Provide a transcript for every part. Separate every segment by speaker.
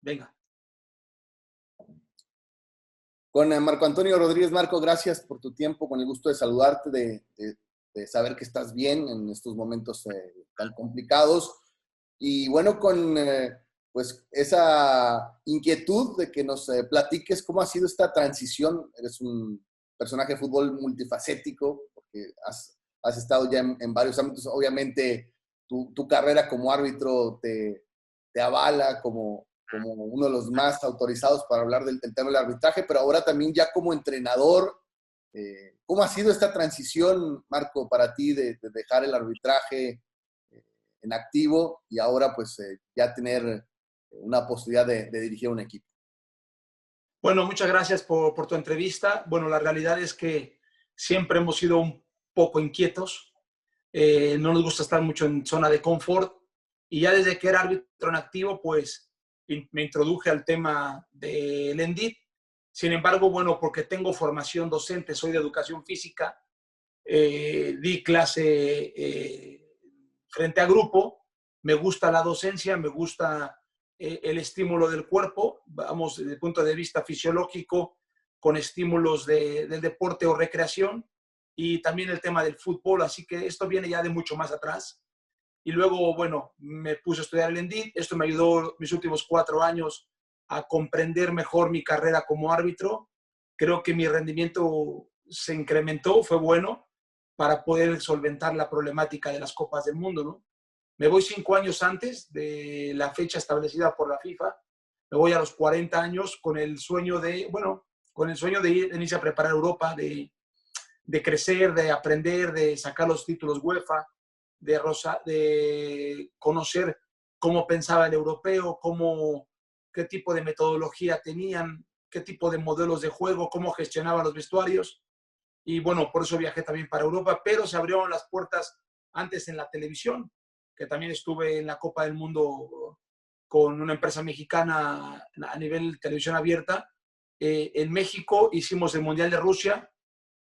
Speaker 1: Venga.
Speaker 2: Con Marco Antonio Rodríguez. Marco, gracias por tu tiempo, con el gusto de saludarte, de saber que estás bien en estos momentos tan complicados. Y bueno, con pues esa inquietud de que nos platiques cómo ha sido esta transición. Eres un personaje de fútbol multifacético, porque has estado ya en varios ámbitos. Obviamente, tu carrera como árbitro te avala como uno de los más autorizados para hablar del tema del arbitraje, pero ahora también ya como entrenador. ¿Cómo ha sido esta transición, Marco, para ti de dejar el arbitraje en activo y ahora pues ya tener una posibilidad de dirigir un equipo?
Speaker 1: Bueno, muchas gracias por tu entrevista. Bueno, la realidad es que siempre hemos sido un poco inquietos. No nos gusta estar mucho en zona de confort. Y ya desde que era árbitro en activo, pues me introduje al tema del ENDIT. Sin embargo, bueno, porque tengo formación docente, soy de educación física, di clase frente a grupo, me gusta la docencia, me gusta el estímulo del cuerpo, vamos, desde el punto de vista fisiológico, con estímulos del deporte o recreación, y también el tema del fútbol, así que esto viene ya de mucho más atrás. Y luego, bueno, me puse a estudiar el ENDIT, esto me ayudó mis últimos 4 años a comprender mejor mi carrera como árbitro. Creo que mi rendimiento se incrementó, fue bueno para poder solventar la problemática de las Copas del Mundo, ¿no? Me voy 5 años antes de la fecha establecida por la FIFA, me voy a los 40 años con el sueño de, bueno, con el sueño de irse a preparar Europa, de crecer, de aprender, de sacar los títulos UEFA, de conocer cómo pensaba el europeo, qué tipo de metodología tenían, qué tipo de modelos de juego, cómo gestionaban los vestuarios. Y bueno, por eso viajé también para Europa, pero se abrieron las puertas antes en la televisión, que también estuve en la Copa del Mundo con una empresa mexicana a nivel televisión abierta. En México hicimos el Mundial de Rusia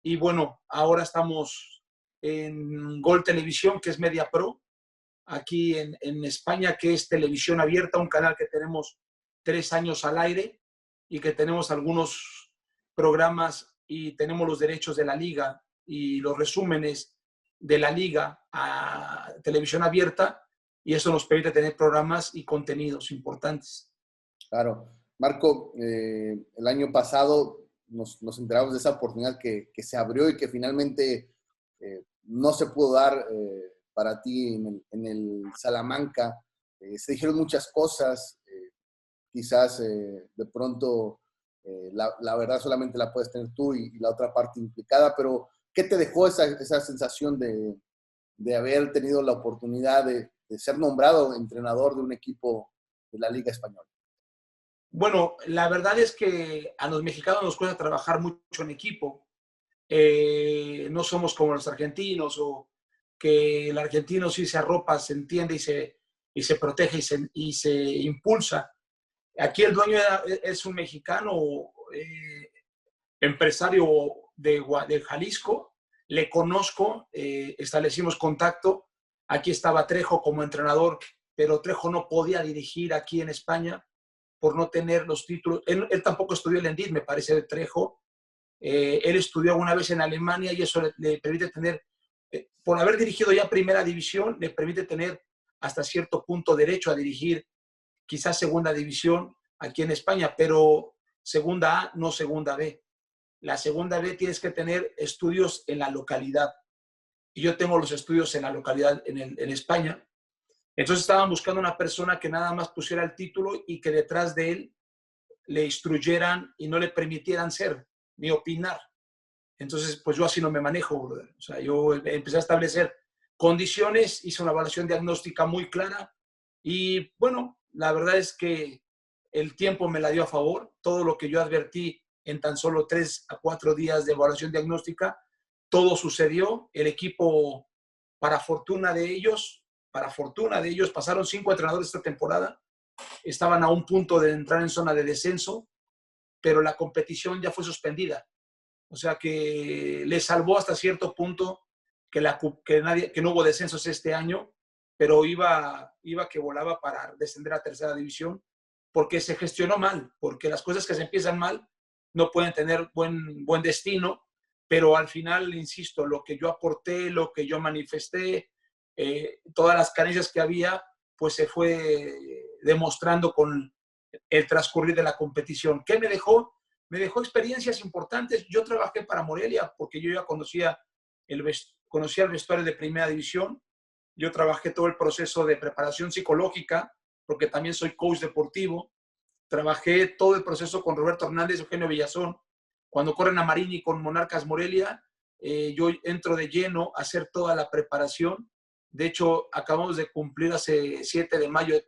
Speaker 1: y bueno, ahora estamos en Gol Televisión, que es Media Pro, aquí en España, que es televisión abierta, un canal que tenemos 3 años al aire y que tenemos algunos programas y tenemos los derechos de la liga y los resúmenes de la liga a televisión abierta, y eso nos permite tener programas y contenidos importantes.
Speaker 2: Claro. Marco, el año pasado nos enteramos de esa oportunidad que se abrió y que finalmente no se pudo dar para ti en el Salamanca. Se dijeron muchas cosas, quizás de pronto la verdad solamente la puedes tener tú y la otra parte implicada, pero ¿qué te dejó esa sensación de haber tenido la oportunidad de ser nombrado entrenador de un equipo de la Liga Española?
Speaker 1: Bueno, la verdad es que a los mexicanos nos cuesta trabajar mucho en equipo. No somos como los argentinos, o que el argentino sí se arropa, se entiende y se protege y se impulsa. Aquí el dueño es un mexicano, empresario de Jalisco, le conozco, establecimos contacto. Aquí estaba Trejo como entrenador, pero Trejo no podía dirigir aquí en España por no tener los títulos. Él tampoco estudió el ENDIT, me parece, de Trejo. Él estudió alguna vez en Alemania y eso le permite tener, por haber dirigido ya primera división, le permite tener hasta cierto punto derecho a dirigir quizás segunda división aquí en España, pero segunda A, no segunda B. La segunda B tienes que tener estudios en la localidad. Y yo tengo los estudios en la localidad en España. Entonces estaban buscando una persona que nada más pusiera el título y que detrás de él le instruyeran y no le permitieran ser ni opinar. Entonces, pues yo así no me manejo, brother. O sea, yo empecé a establecer condiciones, hice una evaluación diagnóstica muy clara y bueno, la verdad es que el tiempo me la dio a favor. Todo lo que yo advertí en tan solo 3 a 4 días de evaluación diagnóstica, todo sucedió. El equipo, para fortuna de ellos, pasaron 5 entrenadores esta temporada. Estaban a un punto de entrar en zona de descenso, pero la competición ya fue suspendida. O sea que le salvó hasta cierto punto que no hubo descensos este año, pero iba que volaba para descender a tercera división. porque se gestionó mal, porque las cosas que se empiezan mal no pueden tener buen destino, pero al final, insisto, lo que yo aporté, lo que yo manifesté, todas las carencias que había, pues se fue demostrando con el transcurrir de la competición. ¿Qué me dejó? Me dejó experiencias importantes. Yo trabajé para Morelia porque yo ya conocía el vestuario de primera división. Yo trabajé todo el proceso de preparación psicológica porque también soy coach deportivo. Trabajé todo el proceso con Roberto Hernández, Eugenio Villazón. Cuando corren a Marini con Monarcas Morelia, yo entro de lleno a hacer toda la preparación. De hecho, acabamos de cumplir hace 7 de mayo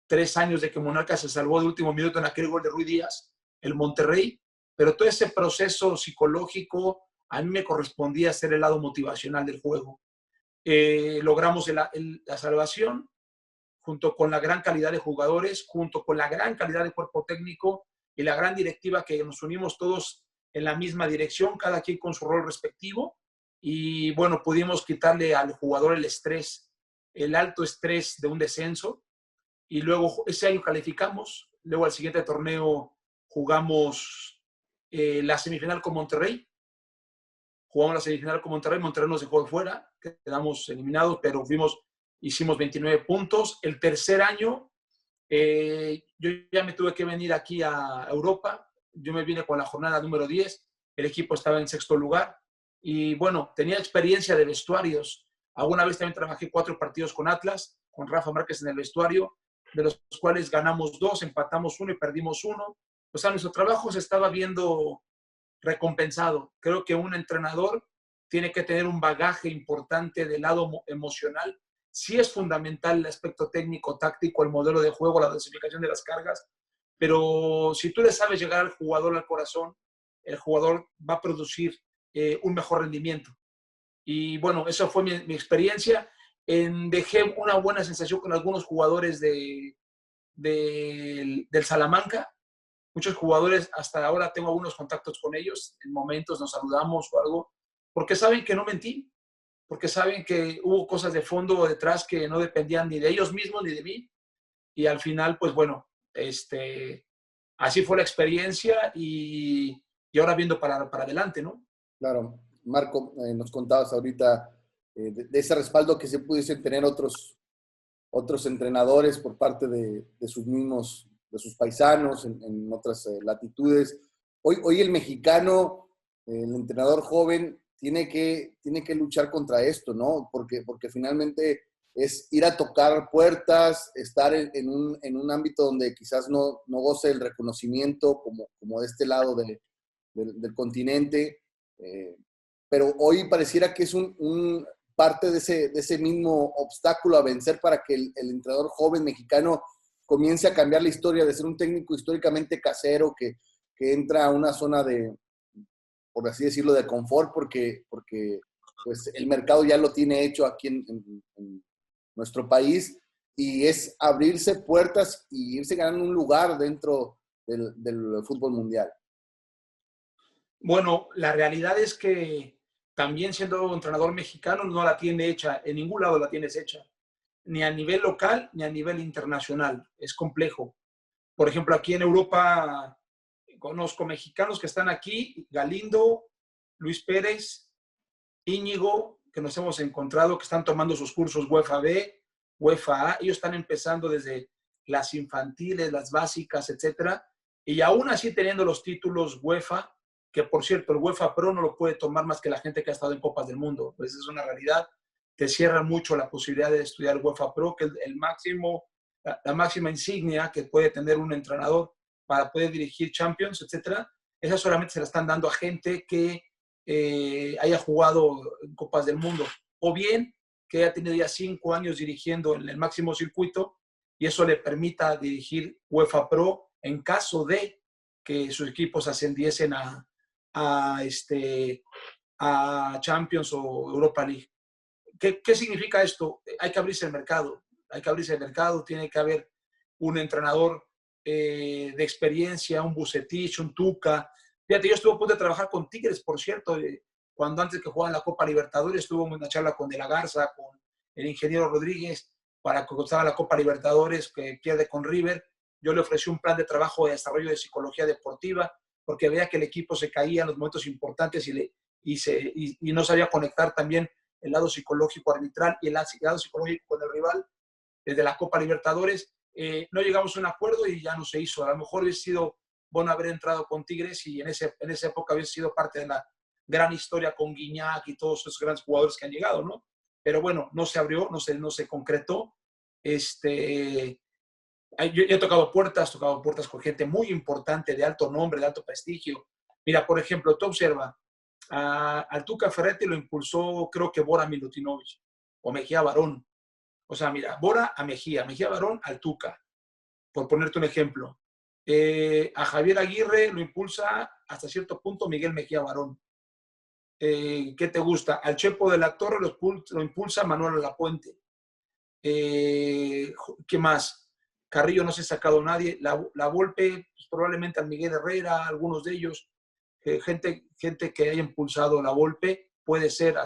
Speaker 1: 3 años de que Monarcas se salvó de último minuto en aquel gol de Rui Díaz, el Monterrey. Pero todo ese proceso psicológico, a mí me correspondía ser el lado motivacional del juego. Logramos la salvación, junto con la gran calidad de jugadores, junto con la gran calidad de cuerpo técnico y la gran directiva que nos unimos todos en la misma dirección, cada quien con su rol respectivo. Y bueno, pudimos quitarle al jugador el estrés, el alto estrés de un descenso. Y luego ese año calificamos. Luego al siguiente torneo jugamos la semifinal con Monterrey. Jugamos la semifinal con Monterrey. Monterrey nos dejó de fuera, quedamos eliminados, pero hicimos 29 puntos. El tercer año, yo ya me tuve que venir aquí a Europa. Yo me vine con la jornada número 10. El equipo estaba en sexto lugar. Y bueno, tenía experiencia de vestuarios. Alguna vez también trabajé 4 partidos con Atlas, con Rafa Márquez en el vestuario, de los cuales ganamos 2, empatamos 1 y perdimos 1. O sea, nuestro trabajo se estaba viendo recompensado. Creo que un entrenador tiene que tener un bagaje importante del lado emocional. Sí es fundamental el aspecto técnico, táctico, el modelo de juego, la dosificación de las cargas, pero si tú le sabes llegar al jugador al corazón, el jugador va a producir un mejor rendimiento. Y bueno, esa fue mi experiencia. Dejé una buena sensación con algunos jugadores del Salamanca. Muchos jugadores, hasta ahora tengo algunos contactos con ellos, en momentos nos saludamos o algo, porque saben que no mentí, porque saben que hubo cosas de fondo o detrás que no dependían ni de ellos mismos ni de mí. Y al final, pues bueno, así fue la experiencia y ahora viendo para adelante, ¿no?
Speaker 2: Claro. Marco, nos contabas ahorita de ese respaldo que se pudiesen tener otros entrenadores por parte de sus paisanos en otras latitudes. Hoy el mexicano, el entrenador joven, tiene que luchar contra esto, ¿no? Porque finalmente es ir a tocar puertas, estar en un ámbito donde quizás no goce el reconocimiento como de este lado del continente. Pero hoy pareciera que es un parte de ese mismo obstáculo a vencer para que el entrenador joven mexicano comience a cambiar la historia de ser un técnico históricamente casero que entra a una zona por así decirlo, de confort, porque pues, el mercado ya lo tiene hecho aquí en nuestro país, y es abrirse puertas y irse ganando un lugar dentro del fútbol mundial.
Speaker 1: Bueno, la realidad es que también siendo entrenador mexicano no la tiene hecha, en ningún lado la tienes hecha, ni a nivel local ni a nivel internacional. Es complejo. Por ejemplo, aquí en Europa conozco mexicanos que están aquí, Galindo, Luis Pérez, Íñigo, que nos hemos encontrado, que están tomando sus cursos UEFA B, UEFA A. Ellos están empezando desde las infantiles, las básicas, etcétera. Y aún así teniendo los títulos UEFA, que por cierto, el UEFA Pro no lo puede tomar más que la gente que ha estado en Copas del Mundo. Pues es una realidad. Te cierra mucho la posibilidad de estudiar el UEFA Pro, que es el máximo, la máxima insignia que puede tener un entrenador para poder dirigir Champions, etcétera. Esa solamente se la están dando a gente que haya jugado en Copas del Mundo, o bien que haya tenido ya 5 años dirigiendo en el máximo circuito y eso le permita dirigir UEFA Pro en caso de que sus equipos ascendiesen a Champions o Europa League. ¿Qué significa esto? Hay que abrirse el mercado, tiene que haber un entrenador de experiencia, un Bucetich, un Tuca. Fíjate, yo estuve a punto de trabajar con Tigres, por cierto, cuando antes que jugaban la Copa Libertadores, estuve en una charla con De la Garza, con el ingeniero Rodríguez, para que costara la Copa Libertadores, que pierde con River. yo le ofrecí un plan de trabajo de desarrollo de psicología deportiva, porque veía que el equipo se caía en los momentos importantes y no sabía conectar también el lado psicológico arbitral y el lado psicológico con el rival. Desde la Copa Libertadores no llegamos a un acuerdo y ya no se hizo. A lo mejor hubiese sido bueno haber entrado con Tigres y en esa época hubiese sido parte de la gran historia con Guiñac y todos esos grandes jugadores que han llegado, ¿no? Pero bueno, no se abrió, no se concretó. Yo he tocado puertas con gente muy importante, de alto nombre, de alto prestigio. Mira, por ejemplo, tú observa, al Tuca Ferretti lo impulsó, creo que Bora Milutinovic o Mejía Barón. O sea, mira, Bora a Mejía Barón al Tuca, por ponerte un ejemplo. A Javier Aguirre lo impulsa hasta cierto punto Miguel Mejía Barón. ¿Qué te gusta? Al Chepo de la Torre lo impulsa Manuel Lapuente. ¿Qué más? Carrillo no se ha sacado nadie. La Volpe, pues, probablemente al Miguel Herrera, algunos de ellos. Gente que haya impulsado la Volpe, puede ser a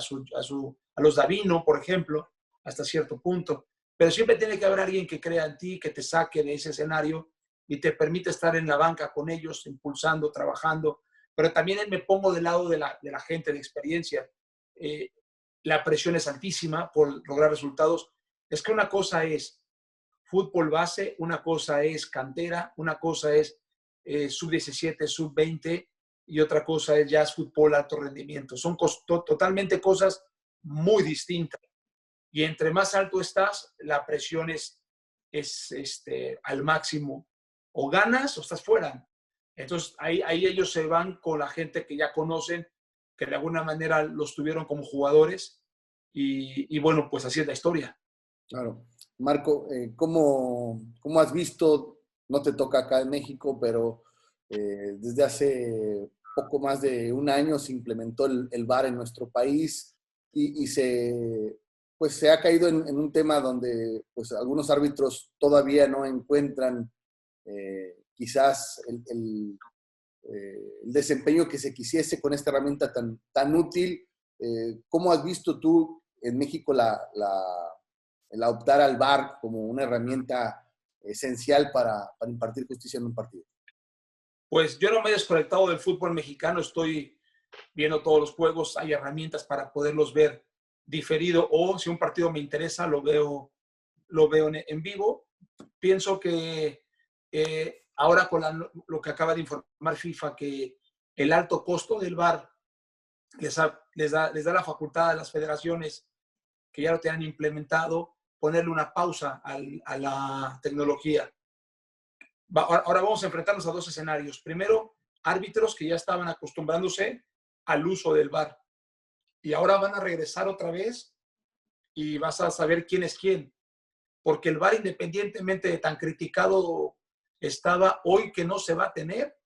Speaker 1: los Davino, por ejemplo, hasta cierto punto. Pero siempre tiene que haber alguien que crea en ti, que te saque de ese escenario y te permite estar en la banca con ellos, impulsando, trabajando. Pero también me pongo del lado de la gente de experiencia. La presión es altísima por lograr resultados. Es que una cosa es fútbol base, una cosa es cantera, una cosa es sub-17, sub-20 y otra cosa es ya es fútbol alto rendimiento. Son totalmente cosas muy distintas. Y entre más alto estás, la presión es al máximo. O ganas o estás fuera. Entonces, ahí ellos se van con la gente que ya conocen, que de alguna manera los tuvieron como jugadores. Y bueno, pues así es la historia.
Speaker 2: Claro. Marco, ¿cómo has visto, no te toca acá en México, pero desde hace poco más de un año se implementó el VAR en nuestro país y pues se ha caído en un tema donde pues, algunos árbitros todavía no encuentran quizás el desempeño que se quisiese con esta herramienta tan útil? ¿Cómo has visto tú en México el optar al VAR como una herramienta esencial para impartir justicia en un partido?
Speaker 1: Pues yo no me he desconectado del fútbol mexicano, estoy viendo todos los juegos, hay herramientas para poderlos ver diferido o si un partido me interesa, lo veo en vivo. Pienso que ahora con lo que acaba de informar FIFA, que el alto costo del VAR les da la facultad a las federaciones que ya lo tenían implementado, ponerle una pausa a la tecnología. Ahora vamos a enfrentarnos a dos escenarios. Primero, árbitros que ya estaban acostumbrándose al uso del VAR y ahora van a regresar otra vez y vas a saber quién es quién. Porque el VAR, independientemente de tan criticado estaba, hoy que no se va a tener,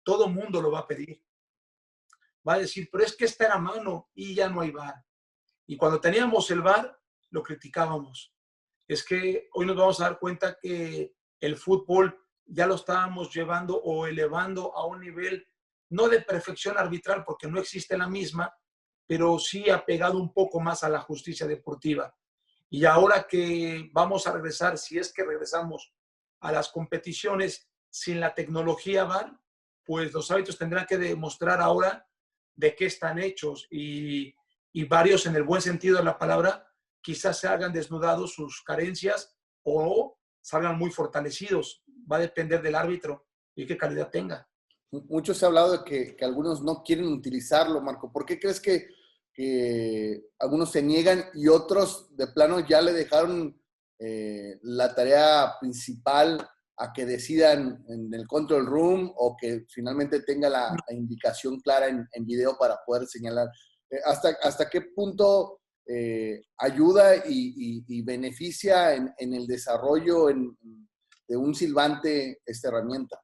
Speaker 1: todo mundo lo va a pedir. Va a decir, pero es que está a mano y ya no hay VAR. Y cuando teníamos el VAR, lo criticábamos. Es que hoy nos vamos a dar cuenta que el fútbol ya lo estábamos llevando o elevando a un nivel no de perfección arbitral, porque no existe la misma, pero sí ha pegado un poco más a la justicia deportiva. Y ahora que vamos a regresar, si es que regresamos a las competiciones sin la tecnología VAR, pues los árbitros tendrán que demostrar ahora de qué están hechos y varios, en el buen sentido de la palabra, quizás se hagan desnudados sus carencias o salgan muy fortalecidos. Va a depender del árbitro y qué calidad tenga.
Speaker 2: Mucho se ha hablado de que algunos no quieren utilizarlo, Marco. ¿Por qué crees que algunos se niegan y otros de plano ya le dejaron la tarea principal a que decidan en el control room o que finalmente tenga la indicación clara en video para poder señalar? ¿Hasta qué punto ayuda y beneficia en el desarrollo de un silbante esta herramienta?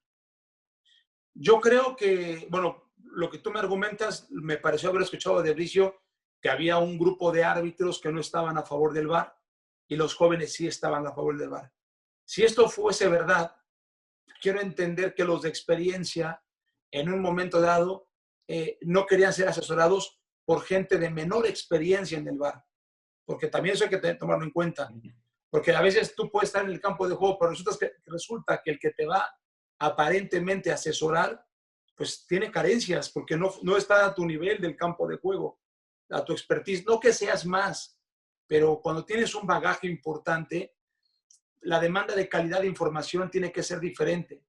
Speaker 1: Yo creo que, bueno, lo que tú me argumentas, me pareció haber escuchado de Bricio que había un grupo de árbitros que no estaban a favor del VAR y los jóvenes sí estaban a favor del VAR. Si esto fuese verdad, quiero entender que los de experiencia en un momento dado no querían ser asesorados por gente de menor experiencia en el VAR, porque también eso hay que tomarlo en cuenta, Porque a veces tú puedes estar en el campo de juego, pero resulta que el que te va aparentemente a asesorar, pues tiene carencias, porque no está a tu nivel del campo de juego, a tu expertise. No que seas más, pero cuando tienes un bagaje importante, la demanda de calidad de información tiene que ser diferente.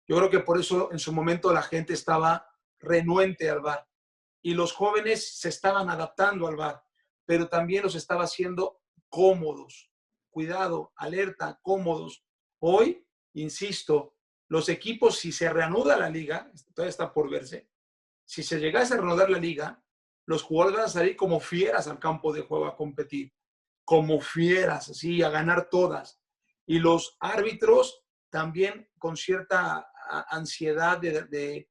Speaker 1: Yo creo que por eso en su momento la gente estaba renuente al VAR y los jóvenes se estaban adaptando al VAR, pero también los estaba haciendo cómodos. Cuidado, alerta, cómodos. Hoy, insisto, los equipos, si se reanuda la liga, todavía está por verse, si se llegase a reanudar la liga, los jugadores van a salir como fieras al campo de juego a competir, como fieras, así, a ganar todas. Y los árbitros también con cierta ansiedad de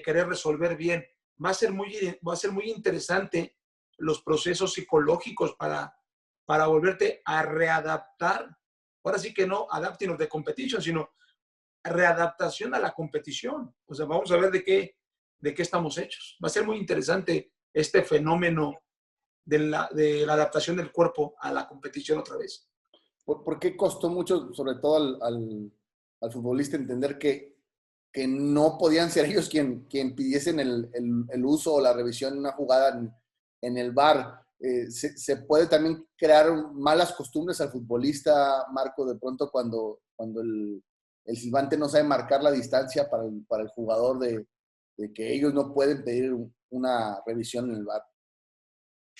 Speaker 1: querer resolver bien. Va a ser muy interesante los procesos psicológicos para volverte a readaptar. Ahora sí que no adapting of the competition, sino readaptación a la competición. O sea, vamos a ver de qué estamos hechos. Va a ser muy interesante este fenómeno de la adaptación del cuerpo a la competición otra vez.
Speaker 2: ¿Por qué costó mucho, sobre todo al futbolista, entender que no podían ser ellos quien pidiesen el uso o la revisión de una jugada en el VAR? Se puede también crear malas costumbres al futbolista, Marco, de pronto cuando el silbante no sabe marcar la distancia para el jugador de que ellos no pueden pedir una revisión en el VAR.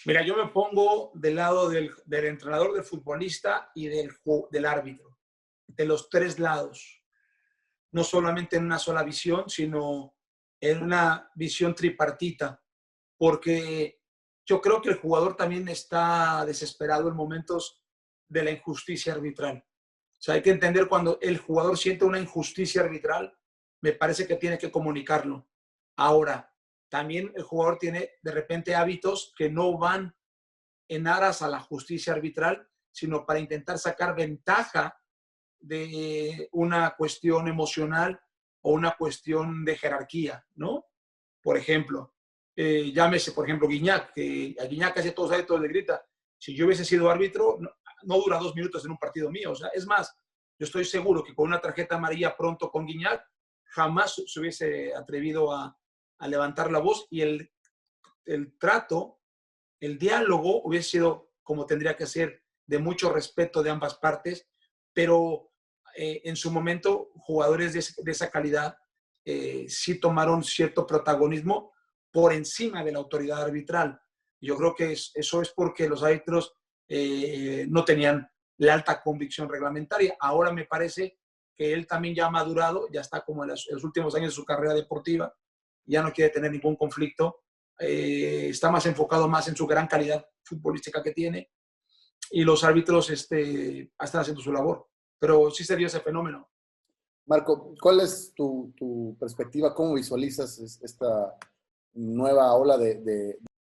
Speaker 1: Mira, yo me pongo del lado del entrenador, del futbolista y del árbitro, de los tres lados. No solamente en una sola visión, sino en una visión tripartita, porque yo creo que el jugador también está desesperado en momentos de la injusticia arbitral. O sea, hay que entender cuando el jugador siente una injusticia arbitral, me parece que tiene que comunicarlo. Ahora, también el jugador tiene de repente hábitos que no van en aras a la justicia arbitral, sino para intentar sacar ventaja de una cuestión emocional o una cuestión de jerarquía, ¿no? Por ejemplo, llámese, por ejemplo, Guiñac, que a Guiñac casi todos saben, todos le grita, si yo hubiese sido árbitro, no dura 2 minutos en un partido mío. O sea, es más, yo estoy seguro que con una tarjeta amarilla pronto con Guiñac, jamás se hubiese atrevido a levantar la voz y el trato, el diálogo hubiese sido como tendría que ser, de mucho respeto de ambas partes, pero en su momento jugadores de esa calidad sí tomaron cierto protagonismo por encima de la autoridad arbitral. Yo creo que eso es porque los árbitros no tenían la alta convicción reglamentaria. Ahora me parece que él también ya ha madurado, ya está como en los últimos años de su carrera deportiva, ya no quiere tener ningún conflicto, está más enfocado más en su gran calidad futbolística que tiene y los árbitros están haciendo su labor. Pero sí se dio ese fenómeno.
Speaker 2: Marco, ¿cuál es tu perspectiva? ¿Cómo visualizas esta nueva ola de